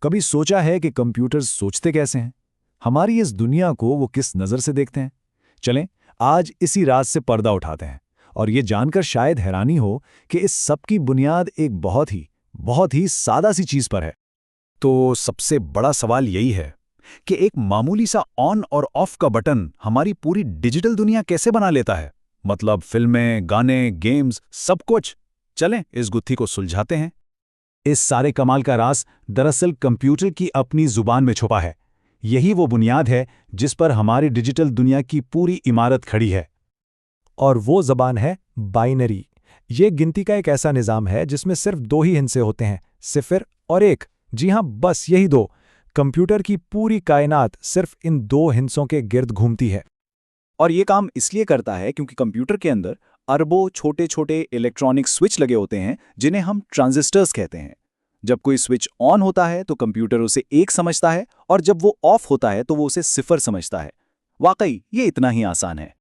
कभी सोचा है कि कंप्यूटर्स सोचते कैसे हैं? हमारी इस दुनिया को वो किस नज़र से देखते हैं? चलें, आज इसी राज से पर्दा उठाते हैं और ये जानकर शायद हैरानी हो कि इस सब की बुनियाद एक बहुत ही सादा सी चीज़ पर है। तो सबसे बड़ा सवाल यही है कि एक मामूली सा ऑन और ऑफ का बटन हमारी पूरी डिजिटल दुनिया कैसे बना लेता है? मतलब फिल्में, गाने, गेम्स, सब कुछ। चलें, इस गुत्थी को सुलझाते हैं। इस सारे कमाल का राज दरअसल कंप्यूटर की अपनी जुबान में छुपा है। यही वो बुनियाद है जिस पर हमारी डिजिटल दुनिया की पूरी इमारत खड़ी है। और वो ज़बान है बाइनरी। ये गिनती का एक ऐसा निज़ाम है जिसमें सिर्फ दो ही हिस्से होते हैं, सिफर और एक। जी हाँ, बस यही दो। कंप्यूटर की पूरी कायनात सिर्फ इन दो हिस्सों के गिर्द घूमती है। और ये काम इसलिए करता है क्योंकि कंप्यूटर के अंदर अरबों छोटे छोटे इलेक्ट्रॉनिक स्विच लगे होते हैं जिन्हें हम ट्रांजिस्टर्स कहते हैं। जब कोई स्विच ऑन होता है तो कंप्यूटर उसे एक समझता है और जब वो ऑफ होता है तो वो उसे सिफर समझता है। वाकई ये इतना ही आसान है।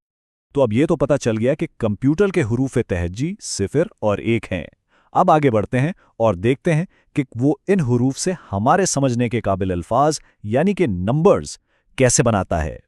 तो अब ये तो पता चल गया कि कंप्यूटर के हरूफ तहज्जी सिफर और एक हैं। अब आगे बढ़ते हैं और देखते हैं कि वो इन हरूफ से हमारे समझने के काबिल अल्फाज यानी कि नंबर्स कैसे बनाता है।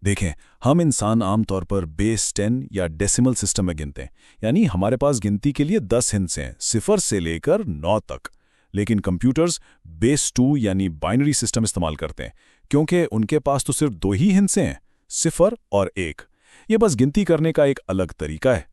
देखें, हम इंसान आमतौर पर बेस 10 या डेसिमल सिस्टम में गिनते हैं, यानी हमारे पास गिनती के लिए 10 हिस्से हैं, सिफर से लेकर 9 तक। लेकिन कंप्यूटर्स बेस 2 यानी बाइनरी सिस्टम इस्तेमाल करते हैं, क्योंकि उनके पास तो सिर्फ दो ही हिस्से हैं, सिफर और एक। ये बस गिनती करने का एक अलग तरीका है।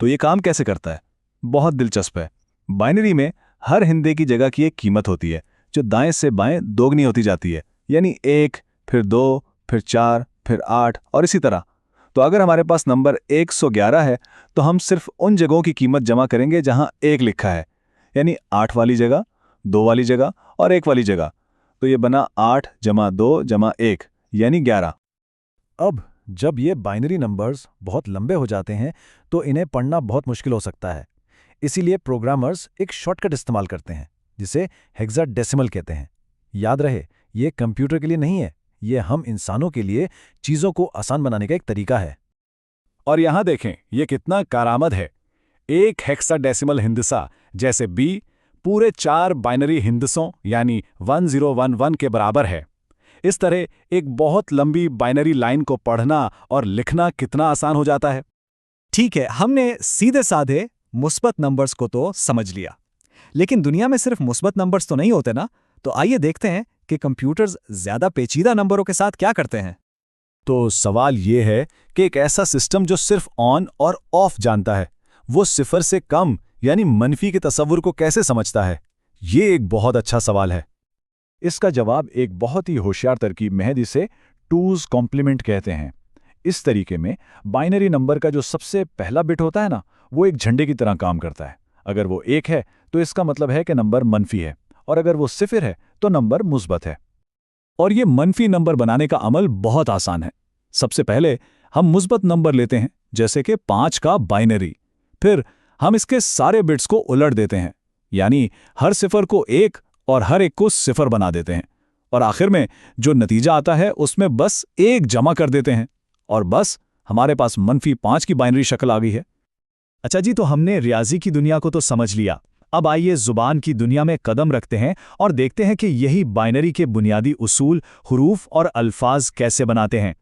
तो ये काम कैसे करता है? बहुत दिलचस्प है। बाइनरी में हर हिंदे की जगह की एक कीमत होती है, जो दाएं से बाएं दोगुनी होती जाती है, यानी 1, फिर 2, फिर 4, फिर 8 और इसी तरह। तो अगर हमारे पास नंबर 111 है तो हम सिर्फ उन जगहों की कीमत जमा करेंगे जहां 1 लिखा है, यानी 8 वाली जगह, 2 वाली जगह और 1 वाली जगह। तो ये बना 8 जमा 2 जमा 1 यानी 11। अब जब ये बाइनरी नंबर्स बहुत लंबे हो जाते हैं तो इन्हें पढ़ना बहुत मुश्किल हो सकता है। इसीलिए प्रोग्रामर्स एक शॉर्टकट इस्तेमाल करते हैं जिसे हेक्साडेसिमल कहते हैं। याद रहे, ये कंप्यूटर के लिए नहीं है, ये हम इंसानों के लिए चीज़ों को आसान बनाने का एक तरीका है। और यहां देखें, ये कितना कारामद है। एक हेक्साडेसिमल हिंदसा जैसे बी पूरे 4 बाइनरी हिंदसों यानी 1011 के बराबर है। इस तरह एक बहुत लंबी बाइनरी लाइन को पढ़ना और लिखना कितना आसान हो जाता है। ठीक है, हमने सीधे साधे मुस्बत नंबर्स को तो समझ लिया, लेकिन दुनिया में सिर्फ मुस्बत नंबर्स तो नहीं होते ना। तो आइए देखते हैं कि कंप्यूटर्स ज्यादा पेचीदा नंबरों के साथ क्या करते हैं। तो सवाल ये है कि एक ऐसा सिस्टम जो सिर्फ ऑन और ऑफ जानता है, वो सिफर से कम यानी मनफी के तस्वुर को कैसे समझता है? ये एक बहुत अच्छा सवाल है। इसका जवाब एक बहुत ही होशियार तरकीब में है जिसे टूज कॉम्प्लीमेंट कहते हैं। इस तरीके में बाइनरी नंबर का जो सबसे पहला बिट होता है ना, वो एक झंडे की तरह काम करता है। अगर वो 1 है तो इसका मतलब है कि नंबर मनफी है, और अगर वो सिफर है तो नंबर मुस्बत है। और ये मनफी नंबर बनाने का अमल बहुत आसान है। सबसे पहले हम मुस्बत नंबर लेते हैं, जैसे कि 5 का बाइनरी। फिर हम इसके सारे बिट्स को उलट देते हैं, यानी हर सिफर को 1 और हर एक को सिफर बना देते हैं। और आखिर में जो नतीजा आता है उसमें बस 1 जमा कर देते हैं, और बस हमारे पास मनफी 5 की बाइनरी शक्ल आ गई है। अच्छा जी, तो हमने रियाजी की दुनिया को तो समझ लिया। अब आइए जुबान की दुनिया में कदम रखते हैं और देखते हैं कि यही बाइनरी के बुनियादी उसूल, हुरूफ और अल्फाज कैसे बनाते हैं।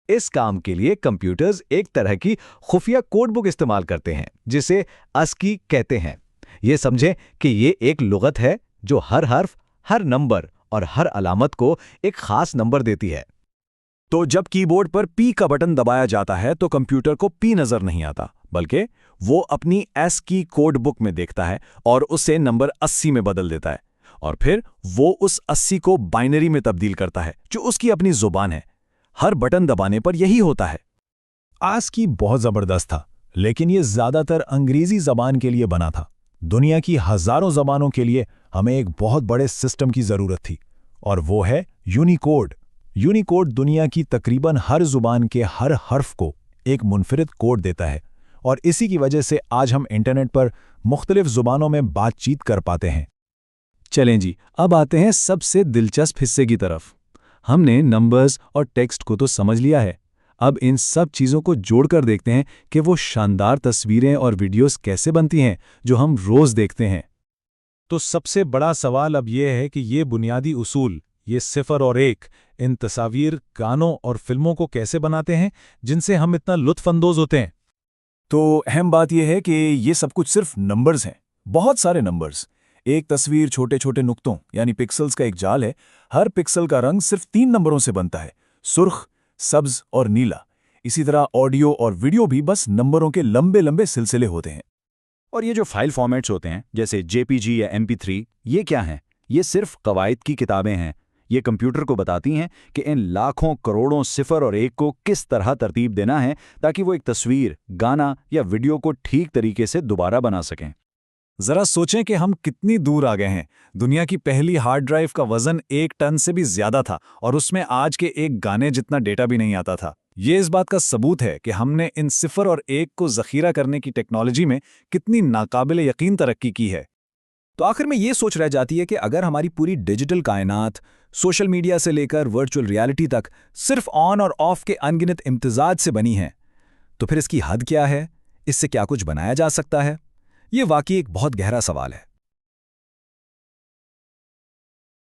इस काम के लिए कंप्यूटर्स एक तरह की खुफिया कोड बुक इस्तेमाल करते हैं जिसे ASCII कहते हैं। ये समझें कि ये एक लुगत है जो हर हर्फ, हर नंबर और हर अलामत को एक खास नंबर देती है। तो जब कीबोर्ड पर पी का बटन दबाया जाता है तो कंप्यूटर को पी नजर नहीं आता, बल्कि वो अपनी ASCII कोड बुक में देखता है और उसे नंबर 80 में बदल देता है। और फिर वो उस 80 को बाइनरी में तब्दील करता है, जो उसकी अपनी जुबान है। हर बटन दबाने पर यही होता है। ASCII बहुत जबरदस्त था, लेकिन ये ज्यादातर अंग्रेजी जबान के लिए बना था। दुनिया की हजारों जबानों के लिए हमें एक बहुत बड़े सिस्टम की जरूरत थी, और वो है यूनिकोड। यूनिकोड दुनिया की तकरीबन हर जुबान के हर हर्फ को एक मुनफरिद कोड देता है, और इसी की वजह से आज हम इंटरनेट पर मुख्तलिफ जुबानों में बातचीत कर पाते हैं। चलें जी, अब आते हैं सबसे दिलचस्प हिस्से की तरफ। हमने नंबर्स और टेक्स्ट को तो समझ लिया है। अब इन सब चीज़ों को जोड़कर देखते हैं कि वो शानदार तस्वीरें और वीडियोस कैसे बनती हैं जो हम रोज़ देखते हैं। तो सबसे बड़ा सवाल अब ये है कि ये बुनियादी उसूल, ये 0 और 1, इन तस्वीर, गानों और फिल्मों को कैसे बनाते हैं जिनसे हम इतना लुत्फानंदोज होते हैं। तो अहम बात यह है कि ये सब कुछ सिर्फ नंबर्स हैं, बहुत सारे नंबर्स। एक तस्वीर छोटे छोटे नुक्तों यानी पिक्सल्स का एक जाल है। हर पिक्सल का रंग सिर्फ 3 नंबरों से बनता है, सुर्ख, सब्ज और नीला। इसी तरह ऑडियो और वीडियो भी बस नंबरों के लंबे लंबे सिलसिले होते हैं। और ये जो फाइल फॉर्मेट्स होते हैं जैसे JPG या MP3, ये क्या हैं? ये सिर्फ कवायद की किताबें हैं। ये कंप्यूटर को बताती हैं कि इन लाखों करोड़ों 0 और 1 को किस तरह तरतीब देना है ताकि वो एक तस्वीर, गाना या वीडियो को ठीक तरीके से दोबारा बना सकें। जरा सोचें कि हम कितनी दूर आ गए हैं। दुनिया की पहली हार्ड ड्राइव का वजन 1 टन से भी ज्यादा था और उसमें आज के एक गाने जितना डेटा भी नहीं आता था। ये इस बात का सबूत है कि हमने इन 0 और 1 को जखीरा करने की टेक्नोलॉजी में कितनी नाकाबिल यकीन तरक्की की है। तो आखिर में ये सोच रह जाती है कि अगर हमारी पूरी डिजिटल कायनात, सोशल मीडिया से लेकर वर्चुअल रियलिटी तक सिर्फ ऑन और ऑफ के अनगिनत इम्तिजाज से बनी है, तो फिर इसकी हद क्या है? इससे क्या कुछ बनाया जा सकता है? ये वाकई एक बहुत गहरा सवाल है।